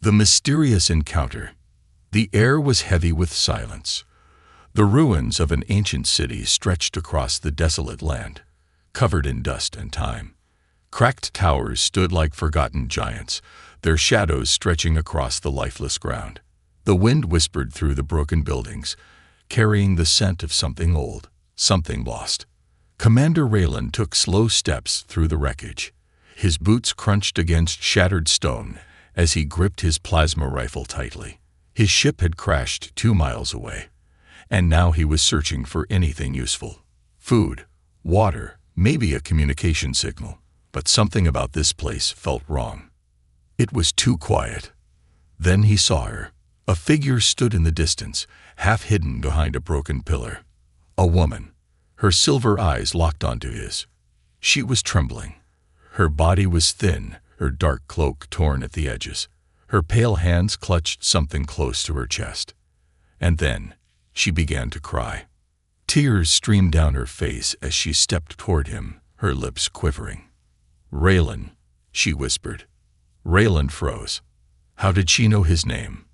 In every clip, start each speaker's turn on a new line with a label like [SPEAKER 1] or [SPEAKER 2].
[SPEAKER 1] The mysterious encounter. The air was heavy with silence. The ruins of an ancient city stretched across the desolate land, covered in dust and time. Cracked towers stood like forgotten giants, their shadows stretching across the lifeless ground. The wind whispered through the broken buildings, carrying the scent of something old, something lost. Commander Raylan took slow steps through the wreckage. His boots crunched against shattered stone as he gripped his plasma rifle tightly. His ship had crashed 2 miles away, and now he was searching for anything useful. Food, water, maybe a communication signal. But something about this place felt wrong. It was too quiet. Then he saw her. A figure stood in the distance, half hidden behind a broken pillar. A woman. Her silver eyes locked onto his. She was trembling. Her body was thin, her dark cloak torn at the edges. Her pale hands clutched something close to her chest. And then she began to cry. Tears streamed down her face as she stepped toward him, her lips quivering. "Raylan," she whispered. Raylan froze. How did she know his name?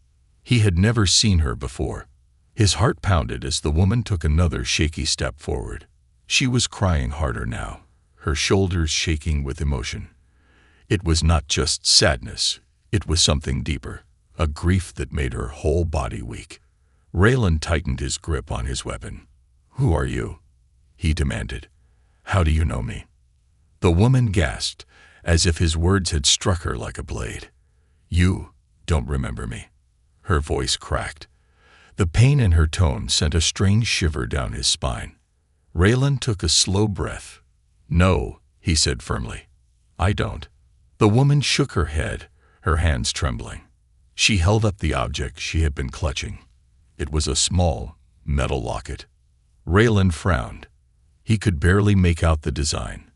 [SPEAKER 1] He had never seen her before. His heart pounded as the woman took another shaky step forward. She was crying harder now, her shoulders shaking with emotion. It was not just sadness, it was something deeper, a grief that made her whole body weak. Raylan tightened his grip on his weapon. "Who are you?" he demanded. "How do you know me?" The woman gasped, as if his words had struck her like a blade. "You don't remember me." Her voice cracked. The pain in her tone sent a strange shiver down his spine. Raylan took a slow breath. "No," he said firmly. "I don't." The woman shook her head, her hands trembling. She held up the object she had been clutching. It was a small, metal locket. Raylan frowned. He could barely make out the design.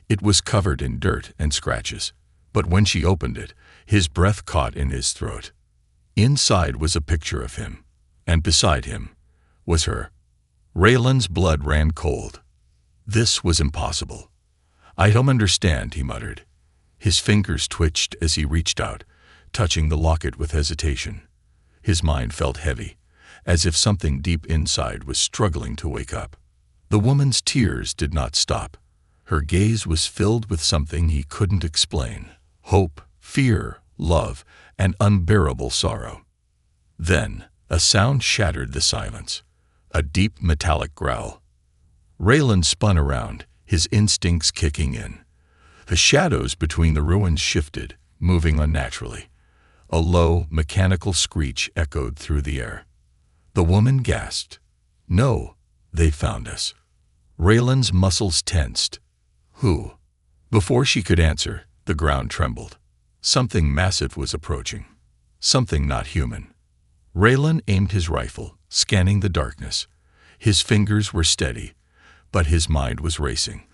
[SPEAKER 1] It was covered in dirt and scratches, but when she opened it, his breath caught in his throat. Inside was a picture of him, and beside him was her. Raylan's blood ran cold. This was impossible. "I don't understand," he muttered. His fingers twitched as he reached out, touching the locket with hesitation. His mind felt heavy, as if something deep inside was struggling to wake up. The woman's tears did not stop. Her gaze was filled with something he couldn't explain. Hope, fear, love, and unbearable sorrow. Then, a sound shattered the silence. A deep metallic growl. Raylan spun around, his instincts kicking in. The shadows between the ruins shifted, moving unnaturally. A low, mechanical screech echoed through the air. The woman gasped. "No, they found us." Raylan's muscles tensed. "Who?" Before she could answer, the ground trembled. Something massive was approaching. Something not human. Raylan aimed his rifle, scanning the darkness. His fingers were steady, but his mind was racing.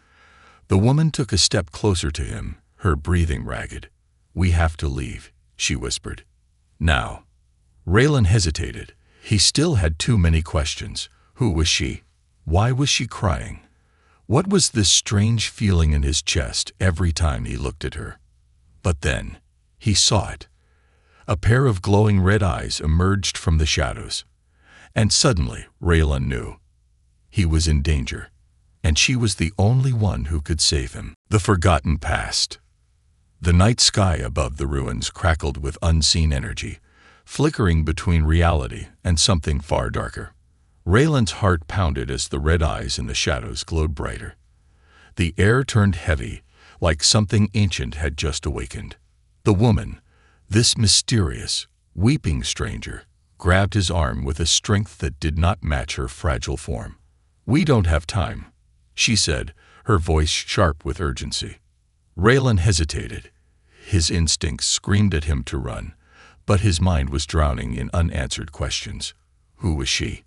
[SPEAKER 1] The woman took a step closer to him, her breathing ragged. "We have to leave," she whispered. "Now." Raylan hesitated. He still had too many questions. Who was she? Why was she crying? What was this strange feeling in his chest every time he looked at her? But then, he saw it. A pair of glowing red eyes emerged from the shadows. And suddenly, Raylan knew. He was in danger, and she was the only one who could save him. The forgotten past. The night sky above the ruins crackled with unseen energy, flickering between reality and something far darker. Raylan's heart pounded as the red eyes in the shadows glowed brighter. The air turned heavy, like something ancient had just awakened. The woman, this mysterious, weeping stranger, grabbed his arm with a strength that did not match her fragile form. "We don't have time," she said, her voice sharp with urgency. Raylan hesitated. His instincts screamed at him to run, but his mind was drowning in unanswered questions. Who was she?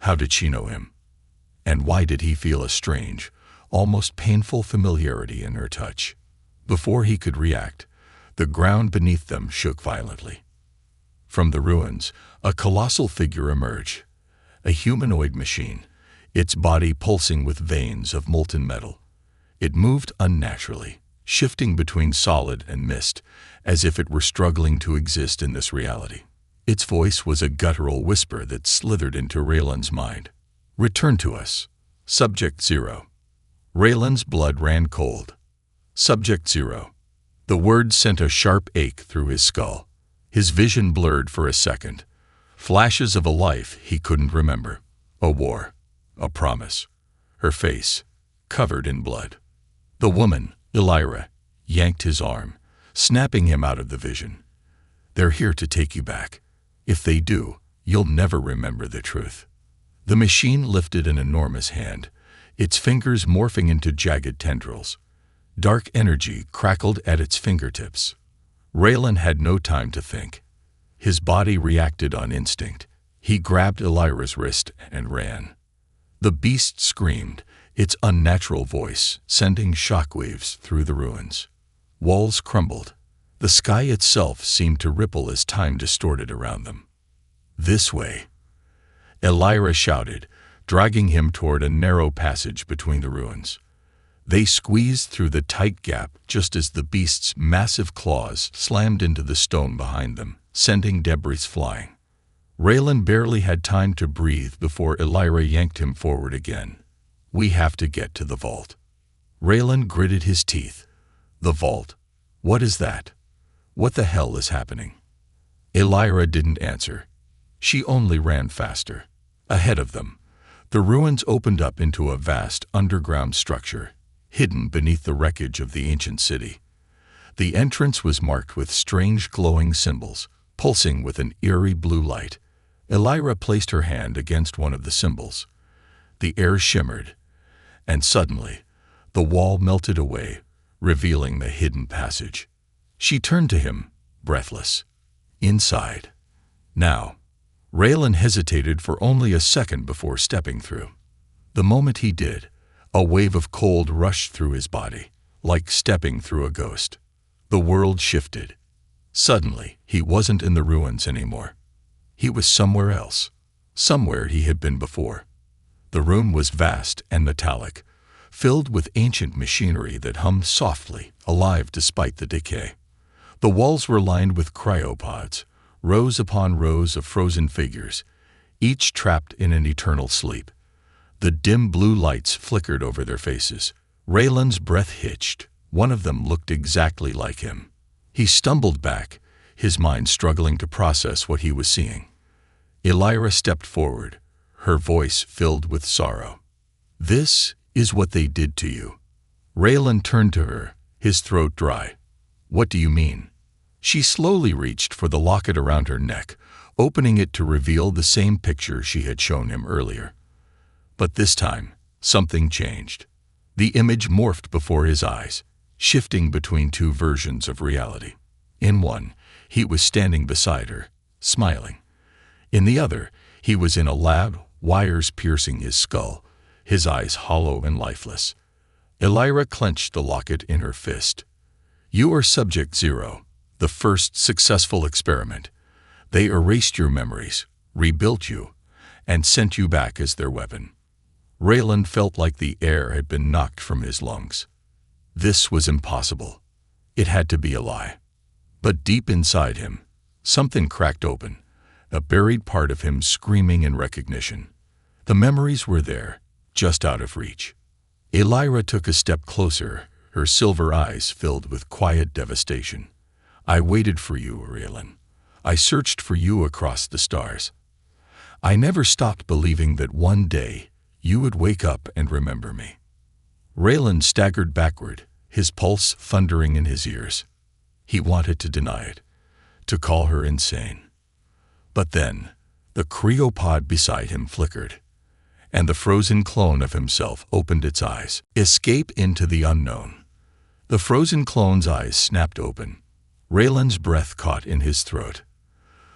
[SPEAKER 1] How did she know him? And why did he feel a strange, almost painful familiarity in her touch? Before he could react, the ground beneath them shook violently. From the ruins, a colossal figure emerged, a humanoid machine, its body pulsing with veins of molten metal. It moved unnaturally, shifting between solid and mist, as if it were struggling to exist in this reality. Its voice was a guttural whisper that slithered into Raylan's mind. "Return to us. Subject 0. Raylan's blood ran cold. Subject 0. The word sent a sharp ache through his skull. His vision blurred for a second. Flashes of a life he couldn't remember. A war. A promise. Her face, covered in blood. The woman, Elira, yanked his arm, snapping him out of the vision. "They're here to take you back. If they do, you'll never remember the truth." The machine lifted an enormous hand, its fingers morphing into jagged tendrils. Dark energy crackled at its fingertips. Raylan had no time to think. His body reacted on instinct. He grabbed Elira's wrist and ran. The beast screamed, its unnatural voice sending shockwaves through the ruins. Walls crumbled. The sky itself seemed to ripple as time distorted around them. "This way," Elira shouted, dragging him toward a narrow passage between the ruins. They squeezed through the tight gap just as the beast's massive claws slammed into the stone behind them, sending debris flying. Raylan barely had time to breathe before Elira yanked him forward again. "We have to get to the vault." Raylan gritted his teeth. "The vault? What is that? What the hell is happening?" Elira didn't answer. She only ran faster. Ahead of them, the ruins opened up into a vast underground structure, hidden beneath the wreckage of the ancient city. The entrance was marked with strange glowing symbols, pulsing with an eerie blue light. Elira placed her hand against one of the symbols. The air shimmered, and suddenly, the wall melted away, revealing the hidden passage. She turned to him, breathless. Inside. Now. Raylan hesitated for only a second before stepping through. The moment he did, a wave of cold rushed through his body, like stepping through a ghost. The world shifted. Suddenly, he wasn't in the ruins anymore. He was somewhere else, somewhere he had been before. The room was vast and metallic, filled with ancient machinery that hummed softly, alive despite the decay. The walls were lined with cryopods, rows upon rows of frozen figures, each trapped in an eternal sleep. The dim blue lights flickered over their faces. Raylan's breath hitched. One of them looked exactly like him. He stumbled back, his mind struggling to process what he was seeing. Elira stepped forward, her voice filled with sorrow. "This is what they did to you." Raylan turned to her, his throat dry. "What do you mean?" She slowly reached for the locket around her neck, opening it to reveal the same picture she had shown him earlier. But this time, something changed. The image morphed before his eyes, shifting between two versions of reality. In one, he was standing beside her, smiling. In the other, he was in a lab, wires piercing his skull, his eyes hollow and lifeless. Elira clenched the locket in her fist. "You are Subject 0. The first successful experiment. They erased your memories, rebuilt you, and sent you back as their weapon." Raylan felt like the air had been knocked from his lungs. This was impossible. It had to be a lie. But deep inside him, something cracked open, a buried part of him screaming in recognition. The memories were there, just out of reach. Elira took a step closer, her silver eyes filled with quiet devastation. "I waited for you, Raylan. I searched for you across the stars. I never stopped believing that one day you would wake up and remember me." Raylan staggered backward, his pulse thundering in his ears. He wanted to deny it, to call her insane. But then, the cryopod beside him flickered, and the frozen clone of himself opened its eyes. Escape into the unknown. The frozen clone's eyes snapped open. Raylan's breath caught in his throat.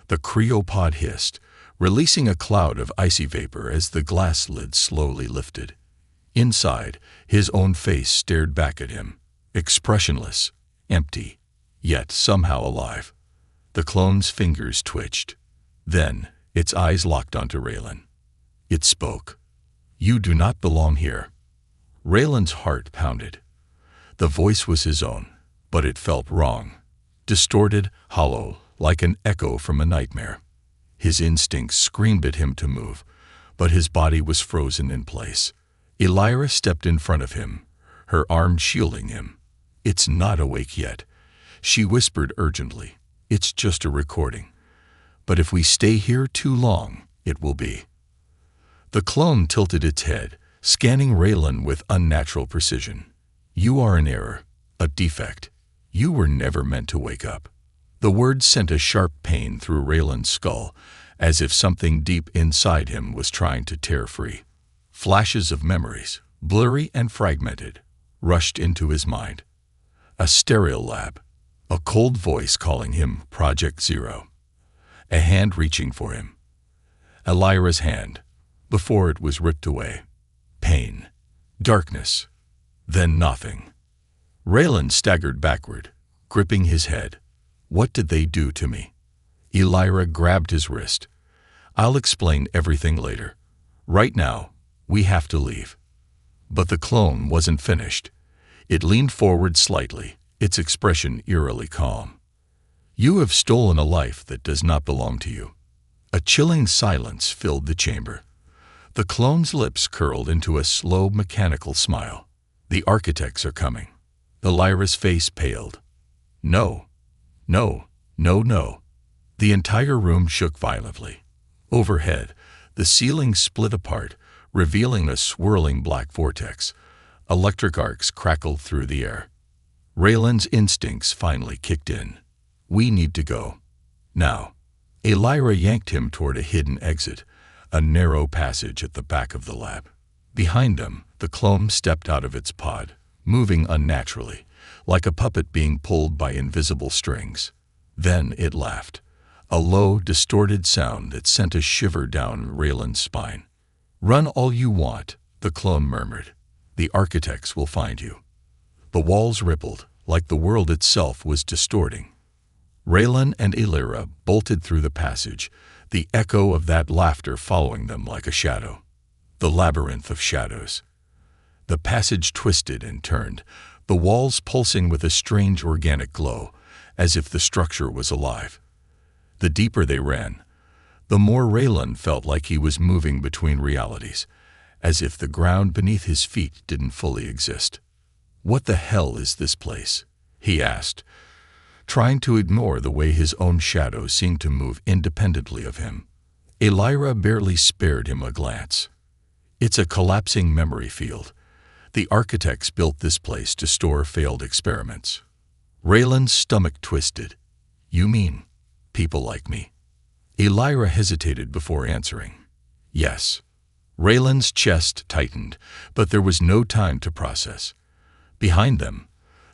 [SPEAKER 1] The cryopod hissed, releasing a cloud of icy vapor as the glass lid slowly lifted. Inside, his own face stared back at him, expressionless, empty, yet somehow alive. The clone's fingers twitched. Then, its eyes locked onto Raylan. It spoke. "You do not belong here." Raylan's heart pounded. The voice was his own, but it felt wrong. Distorted, hollow, like an echo from a nightmare. His instincts screamed at him to move, but his body was frozen in place. Elira stepped in front of him, her arm shielding him. "It's not awake yet," she whispered urgently. "It's just a recording. But if we stay here too long, it will be." The clone tilted its head, scanning Raylan with unnatural precision. "You are an error, a defect. You were never meant to wake up." The words sent a sharp pain through Raylan's skull, as if something deep inside him was trying to tear free. Flashes of memories, blurry and fragmented, rushed into his mind. A sterile lab, a cold voice calling him Project Zero, a hand reaching for him. Elira's hand, before it was ripped away. Pain, darkness, then nothing. Raylan staggered backward, gripping his head. What did they do to me? Elira grabbed his wrist. "I'll explain everything later. Right now, we have to leave." But the clone wasn't finished. It leaned forward slightly, its expression eerily calm. "You have stolen a life that does not belong to you." A chilling silence filled the chamber. The clone's lips curled into a slow, mechanical smile. "The architects are coming." Elira's face paled. "No, no, no, no." The entire room shook violently. Overhead, the ceiling split apart, revealing a swirling black vortex. Electric arcs crackled through the air. Raylan's instincts finally kicked in. "We need to go. Now." Elira yanked him toward a hidden exit, a narrow passage at the back of the lab. Behind them, the clone stepped out of its pod, moving unnaturally, like a puppet being pulled by invisible strings. Then it laughed, a low, distorted sound that sent a shiver down Raylan's spine. "Run all you want," the clone murmured. "The architects will find you." The walls rippled, like the world itself was distorting. Raylan and Elira bolted through the passage, the echo of that laughter following them like a shadow. The labyrinth of shadows. The passage twisted and turned, the walls pulsing with a strange organic glow, as if the structure was alive. The deeper they ran, the more Raylan felt like he was moving between realities, as if the ground beneath his feet didn't fully exist. "What the hell is this place?" he asked, trying to ignore the way his own shadow seemed to move independently of him. Elira barely spared him a glance. "It's a collapsing memory field. The architects built this place to store failed experiments." Raylan's stomach twisted. "You mean people like me?" Elira hesitated before answering. "Yes." Raylan's chest tightened, but there was no time to process. Behind them,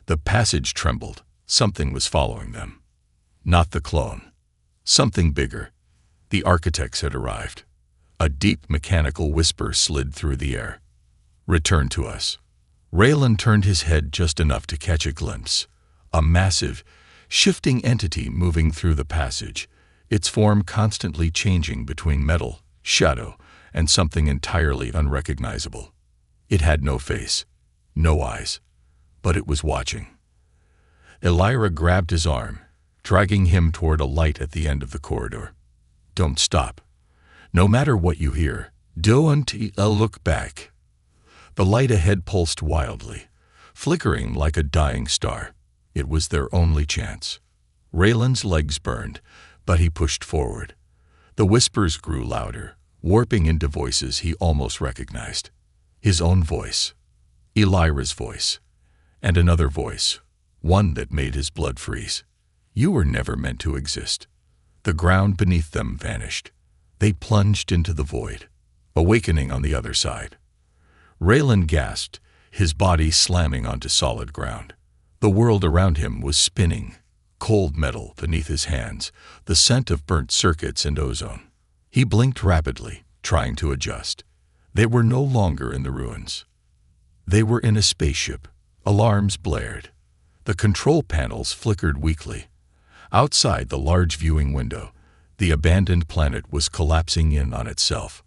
[SPEAKER 1] the passage trembled. Something was following them. Not the clone. Something bigger. The architects had arrived. A deep mechanical whisper slid through the air. "Return to us." Raylan turned his head just enough to catch a glimpse. A massive, shifting entity moving through the passage, its form constantly changing between metal, shadow, and something entirely unrecognizable. It had no face, no eyes, but it was watching. Elira grabbed his arm, dragging him toward a light at the end of the corridor. "Don't stop. No matter what you hear, don't look back." The light ahead pulsed wildly, flickering like a dying star. It was their only chance. Raylan's legs burned, but he pushed forward. The whispers grew louder, warping into voices he almost recognized. His own voice, Elira's voice, and another voice, one that made his blood freeze. "You were never meant to exist." The ground beneath them vanished. They plunged into the void, awakening on the other side. Raylan gasped, his body slamming onto solid ground. The world around him was spinning, cold metal beneath his hands, the scent of burnt circuits and ozone. He blinked rapidly, trying to adjust. They were no longer in the ruins. They were in a spaceship. Alarms blared. The control panels flickered weakly. Outside the large viewing window, the abandoned planet was collapsing in on itself.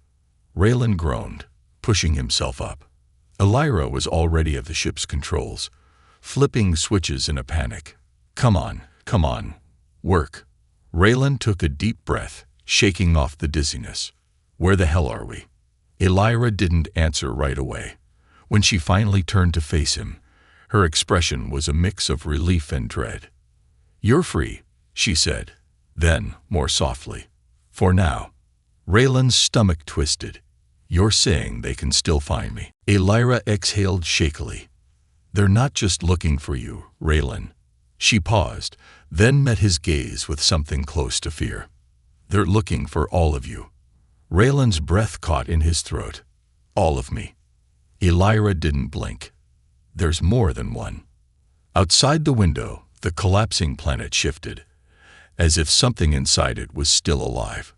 [SPEAKER 1] Raylan groaned, pushing himself up. Elira was already at the ship's controls, flipping switches in a panic. Come on, work. Raylan took a deep breath, shaking off the dizziness. Where the hell are we? Elira didn't answer right away. When she finally turned to face him, her expression was a mix of relief and dread. You're free, she said. Then, more softly. For now. Raylan's stomach twisted. You're saying they can still find me? Elira exhaled shakily. They're not just looking for you, Raylan. She paused, then met his gaze with something close to fear. They're looking for all of you. Raylan's breath caught in his throat. All of me. Elira didn't blink. There's more than one. Outside the window, the collapsing planet shifted, as if something inside it was still alive.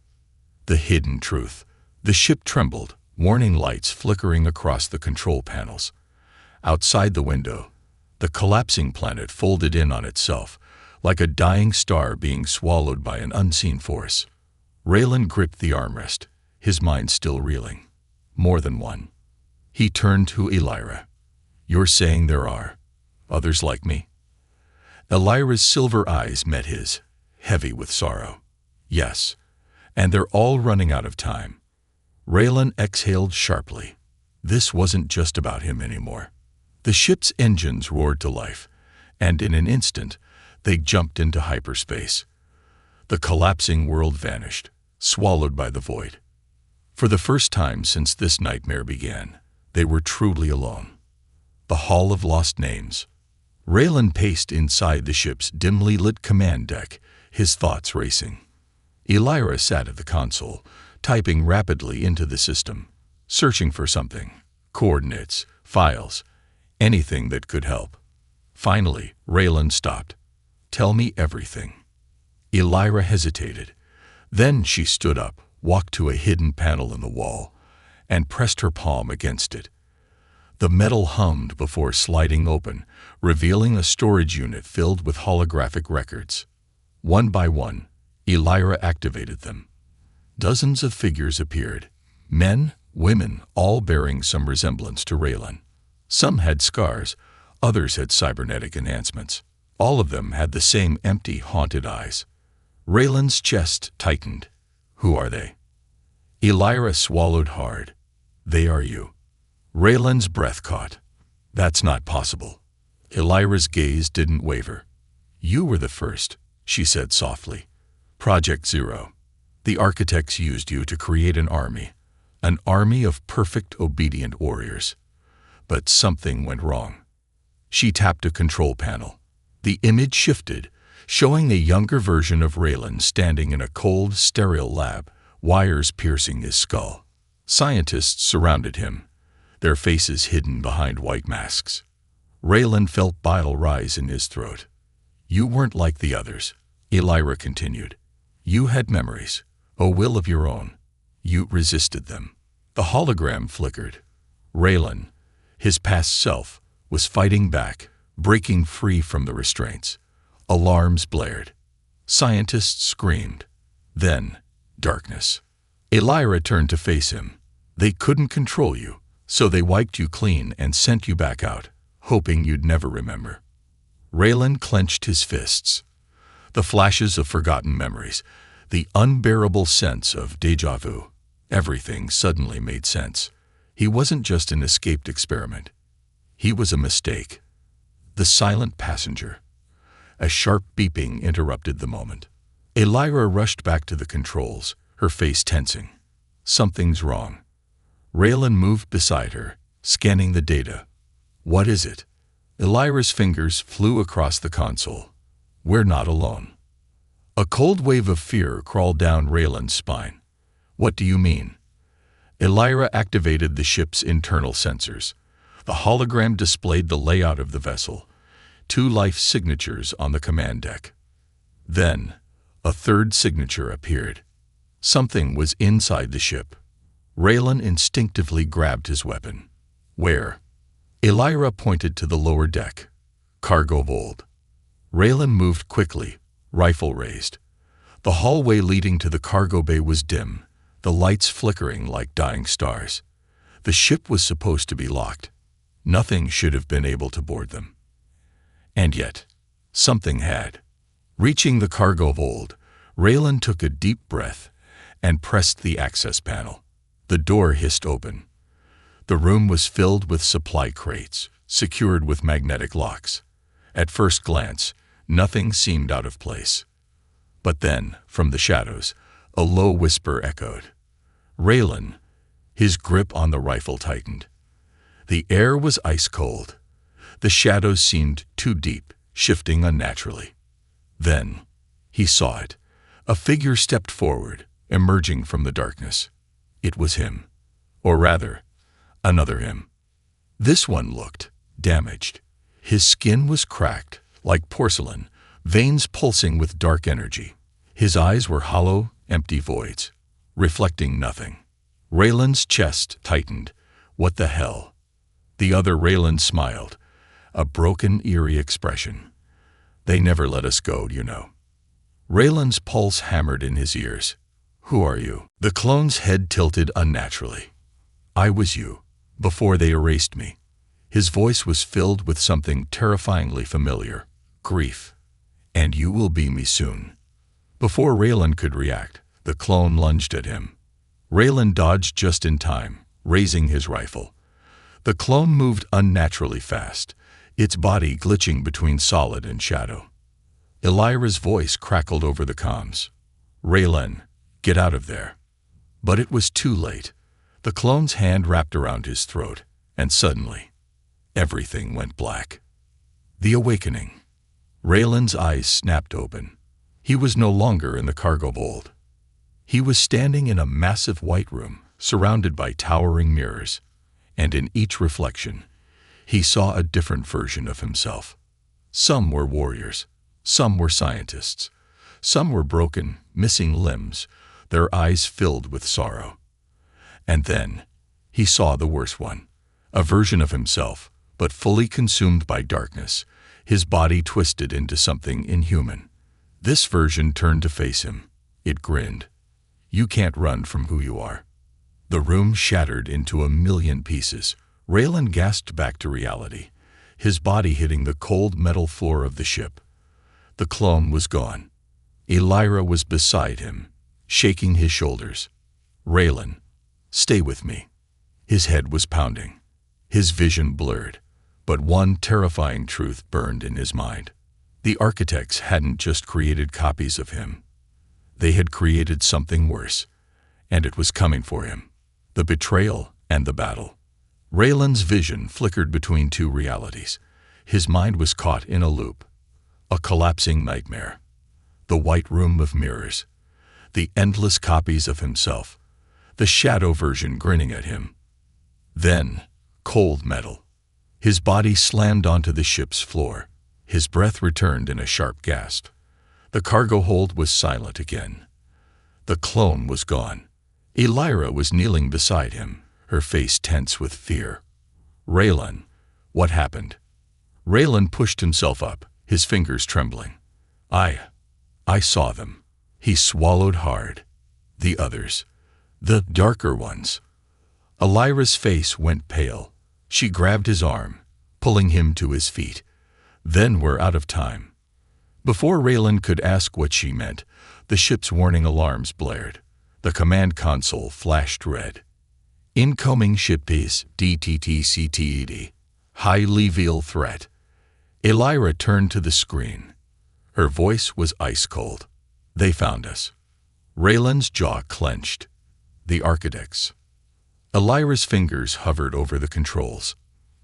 [SPEAKER 1] The hidden truth. The ship trembled, warning lights flickering across the control panels. Outside the window, the collapsing planet folded in on itself, like a dying star being swallowed by an unseen force. Raylan gripped the armrest, his mind still reeling. More than one. He turned to Elira. You're saying there are others like me? Elira's silver eyes met his, heavy with sorrow. Yes, and they're all running out of time. Raylan exhaled sharply. This wasn't just about him anymore. The ship's engines roared to life, and in an instant, they jumped into hyperspace. The collapsing world vanished, swallowed by the void. For the first time since this nightmare began, they were truly alone. The Hall of Lost Names. Raylan paced inside the ship's dimly lit command deck, his thoughts racing. Elira sat at the console, typing rapidly into the system, searching for something. Coordinates, files, anything that could help. Finally, Raylan stopped. Tell me everything. Elira hesitated. Then she stood up, walked to a hidden panel in the wall, and pressed her palm against it. The metal hummed before sliding open, revealing a storage unit filled with holographic records. One by one, Elira activated them. Dozens of figures appeared. Men, women, all bearing some resemblance to Raylan. Some had scars, others had cybernetic enhancements. All of them had the same empty, haunted eyes. Raylan's chest tightened. Who are they? Elira swallowed hard. They are you. Raylan's breath caught. That's not possible. Elira's gaze didn't waver. You were the first, she said softly. Project Zero. The architects used you to create an army of perfect, obedient warriors. But something went wrong. She tapped a control panel. The image shifted, showing a younger version of Raylan standing in a cold, sterile lab, wires piercing his skull. Scientists surrounded him, their faces hidden behind white masks. Raylan felt bile rise in his throat. You weren't like the others, Elira continued. You had memories, a will of your own. You resisted them. The hologram flickered. Raylan, his past self, was fighting back, breaking free from the restraints. Alarms blared. Scientists screamed. Then, darkness. Elira turned to face him. They couldn't control you, so they wiped you clean and sent you back out, hoping you'd never remember. Raylan clenched his fists. The flashes of forgotten memories, the unbearable sense of déjà vu. Everything suddenly made sense. He wasn't just an escaped experiment. He was a mistake. The silent passenger. A sharp beeping interrupted the moment. Elira rushed back to the controls, her face tensing. Something's wrong. Raylan moved beside her, scanning the data. What is it? Elira's fingers flew across the console. We're not alone. A cold wave of fear crawled down Raylan's spine. What do you mean? Elira activated the ship's internal sensors. The hologram displayed the layout of the vessel, 2 life signatures on the command deck. Then, a third signature appeared. Something was inside the ship. Raylan instinctively grabbed his weapon. Where? Elira pointed to the lower deck. Cargo hold. Raylan moved quickly, rifle raised. The hallway leading to the cargo bay was dim, the lights flickering like dying stars. The ship was supposed to be locked. Nothing should have been able to board them. And yet, something had. Reaching the cargo hold, Raylan took a deep breath and pressed the access panel. The door hissed open. The room was filled with supply crates, secured with magnetic locks. At first glance, nothing seemed out of place. But then, from the shadows, a low whisper echoed. Raylan. His grip on the rifle tightened. The air was ice cold. The shadows seemed too deep, shifting unnaturally. Then, he saw it. A figure stepped forward, emerging from the darkness. It was him. Or rather, another him. This one looked damaged. His skin was cracked, like porcelain, veins pulsing with dark energy. His eyes were hollow, empty voids, reflecting nothing. Raylan's chest tightened. What the hell? The other Raylan smiled, a broken, eerie expression. They never let us go, you know. Raylan's pulse hammered in his ears. Who are you? The clone's head tilted unnaturally. I was you, before they erased me. His voice was filled with something terrifyingly familiar. Grief. And you will be me soon. Before Raylan could react, the clone lunged at him. Raylan dodged just in time, raising his rifle. The clone moved unnaturally fast, its body glitching between solid and shadow. Elira's voice crackled over the comms. Raylan, get out of there. But it was too late. The clone's hand wrapped around his throat, and suddenly, everything went black. The awakening. Raylan's eyes snapped open. He was no longer in the cargo hold. He was standing in a massive white room, surrounded by towering mirrors, and in each reflection, he saw a different version of himself. Some were warriors, some were scientists, some were broken, missing limbs, their eyes filled with sorrow. And then, he saw the worst one, a version of himself, but fully consumed by darkness, his body twisted into something inhuman. This version turned to face him. It grinned. You can't run from who you are. The room shattered into a million pieces. Raylan gasped back to reality, his body hitting the cold metal floor of the ship. The clone was gone. Elira was beside him, shaking his shoulders. Raylan, stay with me. His head was pounding, his vision blurred, but one terrifying truth burned in his mind. The architects hadn't just created copies of him. They had created something worse, and it was coming for him. The betrayal and the battle. Raylan's vision flickered between two realities. His mind was caught in a loop, a collapsing nightmare. The white room of mirrors, the endless copies of himself, the shadow version grinning at him. Then, cold metal. His body slammed onto the ship's floor. His breath returned in a sharp gasp. The cargo hold was silent again. The clone was gone. Elira was kneeling beside him, her face tense with fear. Raylan, what happened? Raylan pushed himself up, his fingers trembling. I saw them. He swallowed hard. The others. The darker ones. Elira's face went pale. She grabbed his arm, pulling him to his feet. Then we're out of time. Before Raylan could ask what she meant, the ship's warning alarms blared. The command console flashed red. Incoming ship piece DTTCTED. High-level threat. Elira turned to the screen. Her voice was ice cold. They found us. Raylan's jaw clenched. The architects. Elira's fingers hovered over the controls.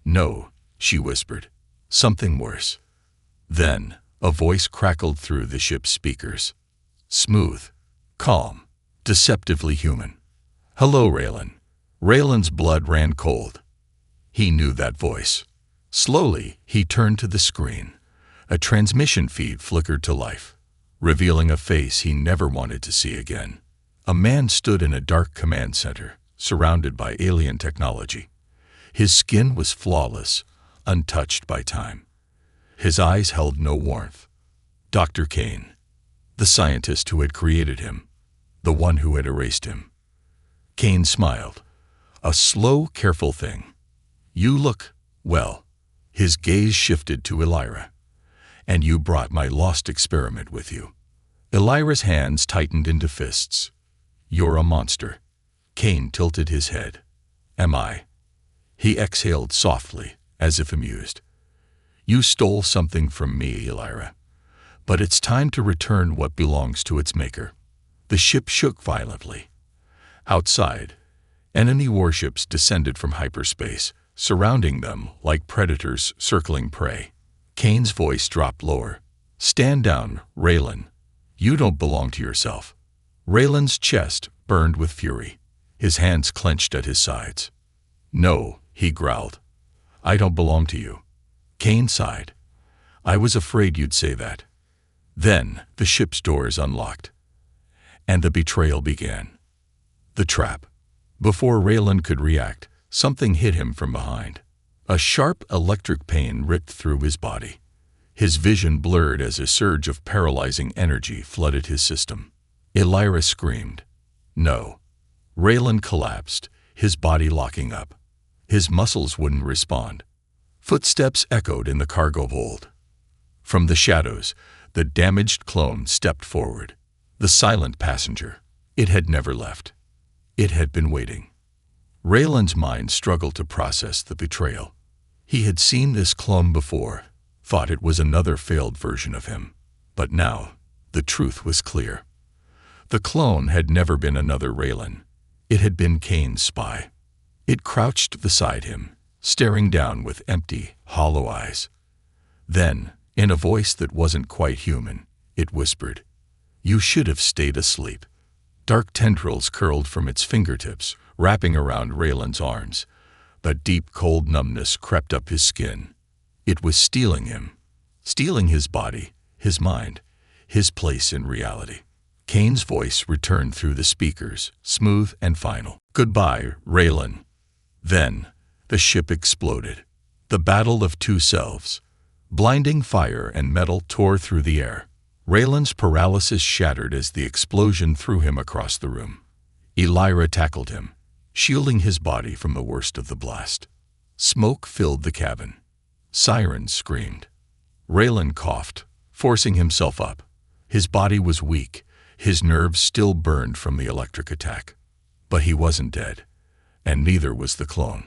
[SPEAKER 1] No, she whispered. Something worse. Then, a voice crackled through the ship's speakers. Smooth, calm, deceptively human. Hello, Raylan. Raylan's blood ran cold. He knew that voice. Slowly, he turned to the screen. A transmission feed flickered to life, revealing a face he never wanted to see again. A man stood in a dark command center, surrounded by alien technology. His skin was flawless, untouched by time. His eyes held no warmth. Dr. Kane, the scientist who had created him, the one who had erased him. Kane smiled. A slow, careful thing. You look, well. His gaze shifted to Elira. And you brought my lost experiment with you. Elira's hands tightened into fists. You're a monster. Cain tilted his head. Am I? He exhaled softly, as if amused. You stole something from me, Elira. But it's time to return what belongs to its maker. The ship shook violently. Outside, enemy warships descended from hyperspace, surrounding them like predators circling prey. Cain's voice dropped lower. Stand down, Raylan. You don't belong to yourself. Raylan's chest burned with fury. His hands clenched at his sides. No, he growled. I don't belong to you. Cain sighed. I was afraid you'd say that. Then the ship's doors unlocked, and the betrayal began. The trap. Before Raylan could react, something hit him from behind. A sharp electric pain ripped through his body. His vision blurred as a surge of paralyzing energy flooded his system. Elira screamed. No. Raylan collapsed, his body locking up. His muscles wouldn't respond. Footsteps echoed in the cargo hold. From the shadows, the damaged clone stepped forward. The silent passenger. It had never left. It had been waiting. Raylan's mind struggled to process the betrayal. He had seen this clone before, thought it was another failed version of him. But now, the truth was clear. The clone had never been another Raylan. It had been Cain's spy. It crouched beside him, staring down with empty, hollow eyes. Then, in a voice that wasn't quite human, it whispered, You should have stayed asleep. Dark tendrils curled from its fingertips, wrapping around Raylan's arms. A deep, cold numbness crept up his skin. It was stealing him, stealing his body, his mind, his place in reality. Cain's voice returned through the speakers, smooth and final. Goodbye, Raylan. Then, the ship exploded. The battle of two selves. Blinding fire and metal tore through the air. Raylan's paralysis shattered as the explosion threw him across the room. Elira tackled him, shielding his body from the worst of the blast. Smoke filled the cabin. Sirens screamed. Raylan coughed, forcing himself up. His body was weak, his nerves still burned from the electric attack. But he wasn't dead, and neither was the clone.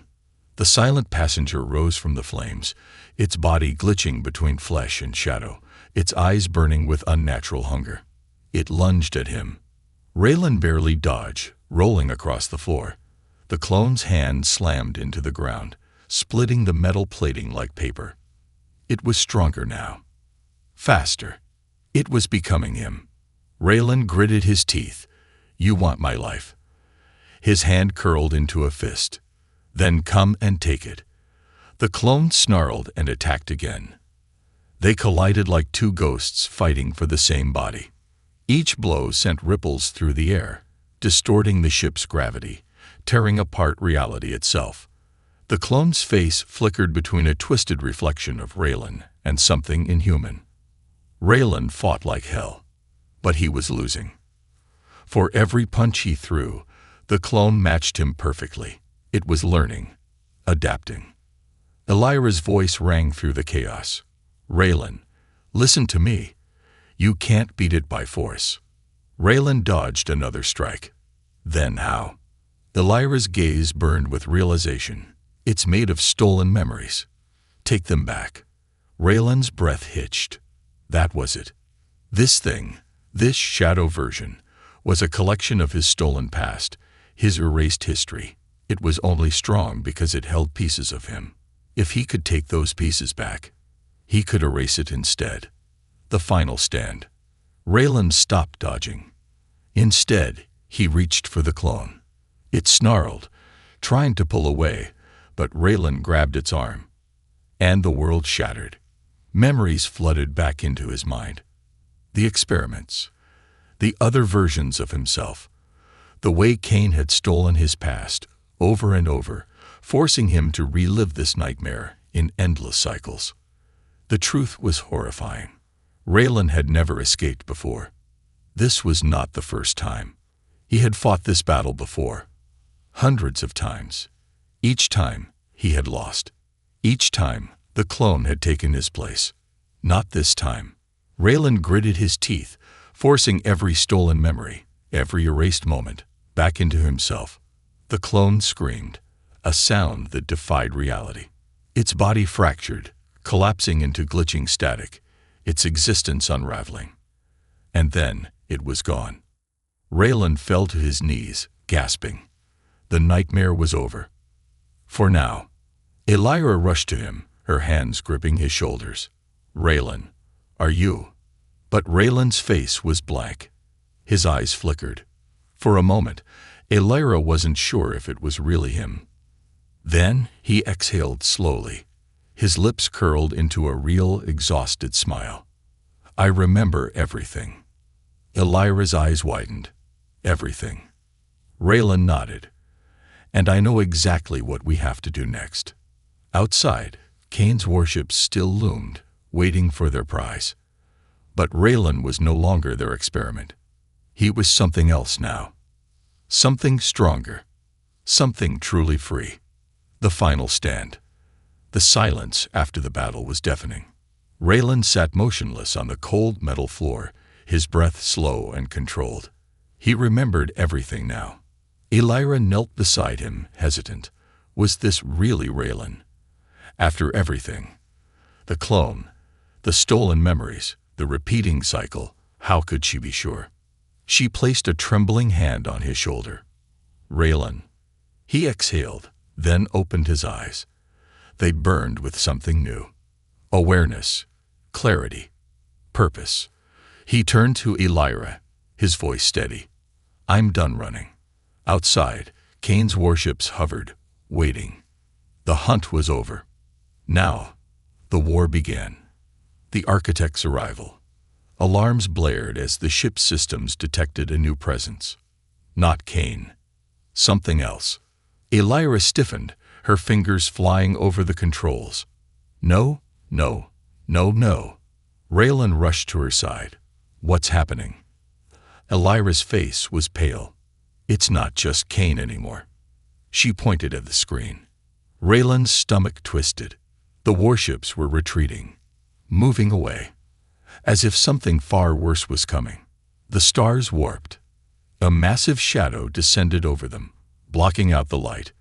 [SPEAKER 1] The silent passenger rose from the flames, its body glitching between flesh and shadow, its eyes burning with unnatural hunger. It lunged at him. Raylan barely dodged, rolling across the floor. The clone's hand slammed into the ground, splitting the metal plating like paper. It was stronger now. Faster. It was becoming him. Raylan gritted his teeth. You want my life. His hand curled into a fist. Then come and take it. The clone snarled and attacked again. They collided like two ghosts fighting for the same body. Each blow sent ripples through the air, distorting the ship's gravity, tearing apart reality itself. The clone's face flickered between a twisted reflection of Raylan and something inhuman. Raylan fought like hell, but he was losing. For every punch he threw, the clone matched him perfectly. It was learning, adapting. Elira's voice rang through the chaos. Raylan, listen to me. You can't beat it by force. Raylan dodged another strike. Then how? Elira's gaze burned with realization. It's made of stolen memories. Take them back. Raylan's breath hitched. That was it. This thing, this shadow version, was a collection of his stolen past, his erased history. It was only strong because it held pieces of him. If he could take those pieces back, he could erase it instead. The final stand. Raylan stopped dodging. Instead, he reached for the clone. It snarled, trying to pull away, but Raylan grabbed its arm. And the world shattered. Memories flooded back into his mind. The experiments. The other versions of himself. The way Cain had stolen his past, over and over, forcing him to relive this nightmare in endless cycles. The truth was horrifying. Raylan had never escaped before. This was not the first time. He had fought this battle before. Hundreds of times. Each time, he had lost. Each time, the clone had taken his place. Not this time. Raylan gritted his teeth, forcing every stolen memory, every erased moment, back into himself. The clone screamed, a sound that defied reality. Its body fractured, collapsing into glitching static, its existence unraveling. And then it was gone. Raylan fell to his knees, gasping. The nightmare was over. For now. Elira rushed to him, her hands gripping his shoulders. "Raylan, are you?" But Raylan's face was blank. His eyes flickered. For a moment, Elira wasn't sure if it was really him. Then he exhaled slowly. His lips curled into a real, exhausted smile. "I remember everything." Elira's eyes widened. "Everything." Raylan nodded. "And I know exactly what we have to do next." Outside, Kane's warships still loomed, waiting for their prize. But Raylan was no longer their experiment. He was something else now. Something stronger. Something truly free. The final stand. The silence after the battle was deafening. Raylan sat motionless on the cold metal floor, his breath slow and controlled. He remembered everything now. Elira knelt beside him, hesitant. Was this really Raylan? After everything. The clone, the stolen memories, the repeating cycle, how could she be sure? She placed a trembling hand on his shoulder. "Raylan." He exhaled, then opened his eyes. They burned with something new. Awareness, clarity, purpose. He turned to Elira, his voice steady. "I'm done running." Outside, Kane's warships hovered, waiting. The hunt was over. Now, the war began. The Architect's arrival. Alarms blared as the ship's systems detected a new presence. Not Kane. Something else. Elira stiffened, her fingers flying over the controls. "No, no, no, no." Raylan rushed to her side. "What's happening?" Elira's face was pale. "It's not just Kane anymore." She pointed at the screen. Raylan's stomach twisted. The warships were retreating, moving away, as if something far worse was coming. The stars warped. A massive shadow descended over them, blocking out the light.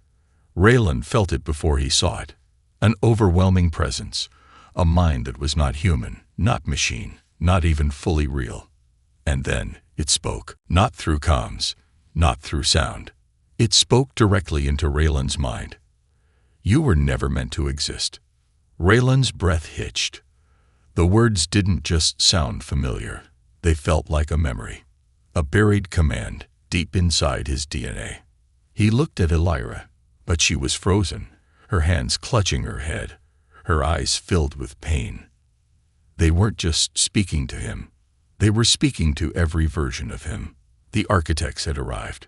[SPEAKER 1] Raylan felt it before he saw it. An overwhelming presence, a mind that was not human, not machine, not even fully real. And then it spoke, not through comms, not through sound. It spoke directly into Raylan's mind. "You were never meant to exist." Raylan's breath hitched. The words didn't just sound familiar. They felt like a memory, a buried command deep inside his DNA. He looked at Elira, but she was frozen, her hands clutching her head, her eyes filled with pain. They weren't just speaking to him. They were speaking to every version of him. The Architects had arrived.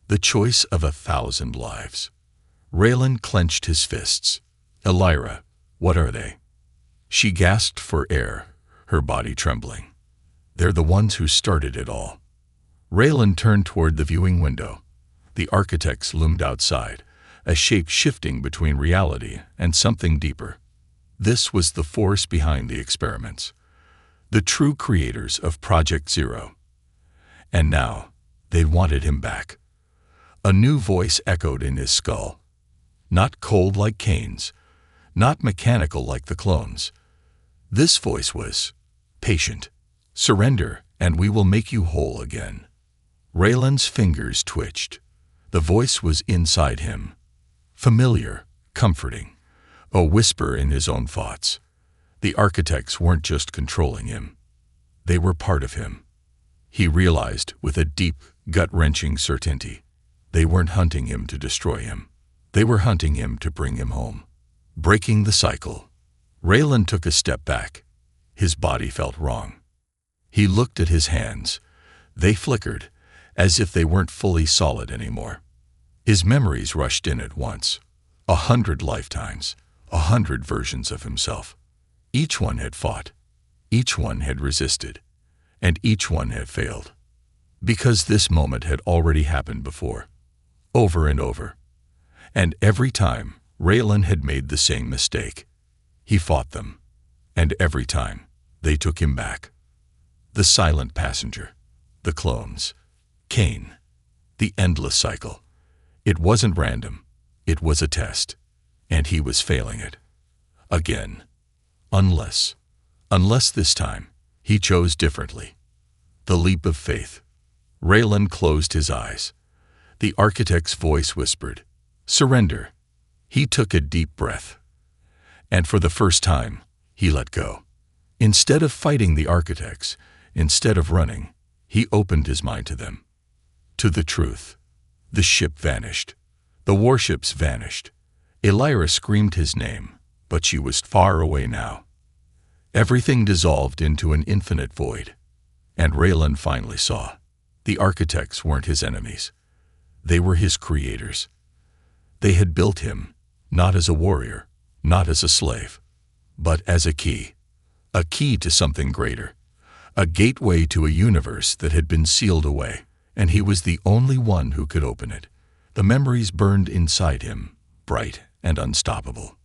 [SPEAKER 1] The choice of 1,000 lives. Raylan clenched his fists. "Elira, what are they?" She gasped for air, her body trembling. "They're the ones who started it all." Raylan turned toward the viewing window. The Architects loomed outside, a shape shifting between reality and something deeper. This was the force behind the experiments, the true creators of Project Zero. And now, they wanted him back. A new voice echoed in his skull. Not cold like Kane's, not mechanical like the clones. This voice was patient. "Surrender, and we will make you whole again." Raylan's fingers twitched. The voice was inside him. Familiar, comforting, a whisper in his own thoughts. The Architects weren't just controlling him. They were part of him. He realized with a deep, gut-wrenching certainty. They weren't hunting him to destroy him. They were hunting him to bring him home. Breaking the cycle. Raylan took a step back. His body felt wrong. He looked at his hands. They flickered, as if they weren't fully solid anymore. His memories rushed in at once. 100 lifetimes, 100 versions of himself. Each one had fought. Each one had resisted. And each one had failed. Because this moment had already happened before. Over and over. And every time, Raylan had made the same mistake. He fought them. And every time, They took him back. The silent passenger. The clones. Kane. The endless cycle. It wasn't random. It was a test. And he was failing it. Again. Unless this time, he chose differently. The leap of faith. Raylan closed his eyes. The architect's voice whispered, "Surrender." He took a deep breath. And for the first time, he let go. Instead of fighting the architects, instead of running, he opened his mind to them. To the truth. The ship vanished. The warships vanished. Elira screamed his name, but she was far away now. Everything dissolved into an infinite void. And Raylan finally saw. The architects weren't his enemies. They were his creators. They had built him, not as a warrior, not as a slave, but as a key to something greater, a gateway to a universe that had been sealed away, and he was the only one who could open it. The memories burned inside him, bright and unstoppable.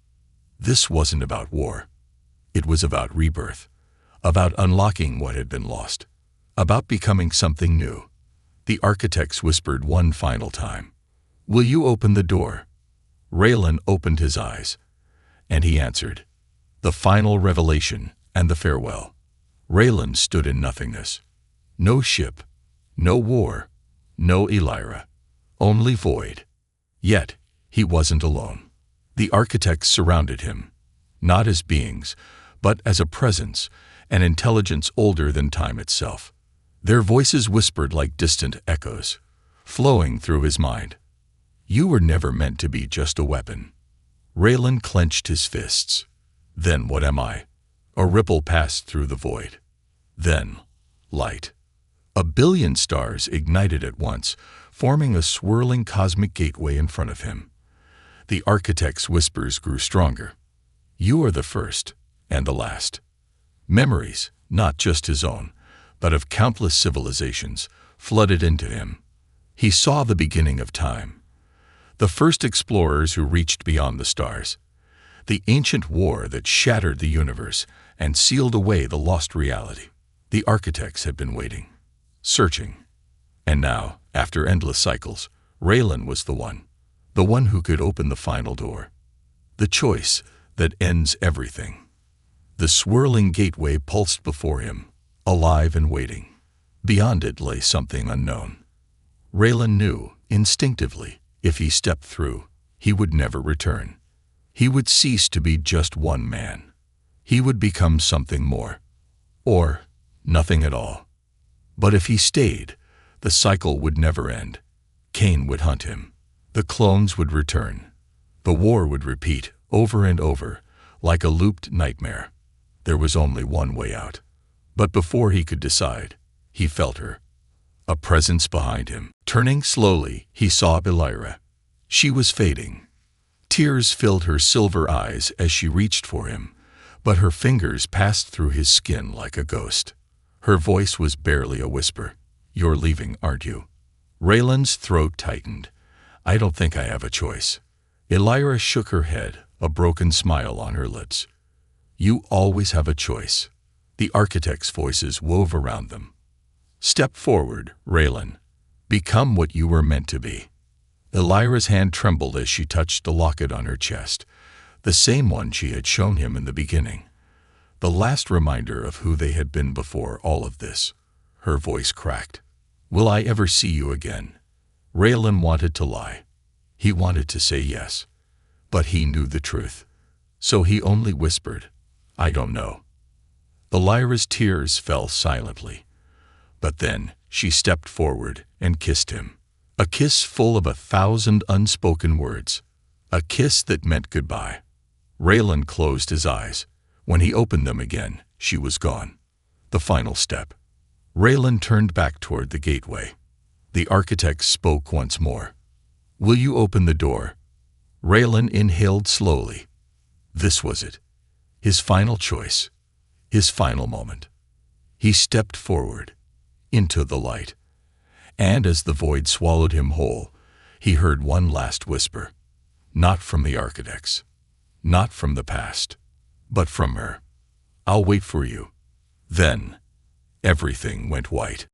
[SPEAKER 1] This wasn't about war. It was about rebirth, about unlocking what had been lost, about becoming something new. The architects whispered one final time, "Will you open the door?" Raylan opened his eyes, and he answered, the final revelation and the farewell. Raylan stood in nothingness. No ship, no war, no Elira, only void. Yet, he wasn't alone. The architects surrounded him, not as beings, but as a presence, an intelligence older than time itself. Their voices whispered like distant echoes, flowing through his mind. "You were never meant to be just a weapon." Raylan clenched his fists. "Then what am I?" A ripple passed through the void. Then, light. 1,000,000,000 stars ignited at once, forming a swirling cosmic gateway in front of him. The architect's whispers grew stronger. "You are the first and the last." Memories, not just his own, but of countless civilizations, flooded into him. He saw the beginning of time. The first explorers who reached beyond the stars. The ancient war that shattered the universe and sealed away the lost reality. The architects had been waiting, searching. And now, after endless cycles, Raylan was the one who could open the final door. The choice that ends everything. The swirling gateway pulsed before him, alive and waiting. Beyond it lay something unknown. Raylan knew, instinctively, if he stepped through, he would never return. He would cease to be just one man. He would become something more. Or nothing at all. But if he stayed, the cycle would never end. Kane would hunt him. The clones would return. The war would repeat, over and over, like a looped nightmare. There was only one way out. But before he could decide, he felt her. A presence behind him. Turning slowly, he saw Elira. She was fading. Tears filled her silver eyes as she reached for him, but her fingers passed through his skin like a ghost. Her voice was barely a whisper. "You're leaving, aren't you?" Raylan's throat tightened. "I don't think I have a choice." Elira shook her head, a broken smile on her lips. "You always have a choice." The architects' voices wove around them. "Step forward, Raylan. Become what you were meant to be." Elira's hand trembled as she touched the locket on her chest, the same one she had shown him in the beginning. The last reminder of who they had been before all of this. Her voice cracked. "Will I ever see you again?" Raylan wanted to lie. He wanted to say yes. But he knew the truth. So he only whispered, "I don't know." Elira's tears fell silently. But then she stepped forward and kissed him. A kiss full of 1,000 unspoken words. A kiss that meant goodbye. Raylan closed his eyes. When he opened them again, she was gone. The final step. Raylan turned back toward the gateway. The architect spoke once more. "Will you open the door?" Raylan inhaled slowly. This was it. His final choice. His final moment. He stepped forward, into the light. And as the void swallowed him whole, he heard one last whisper. Not from the architects. Not from the past. But from her. "I'll wait for you." Then, everything went white.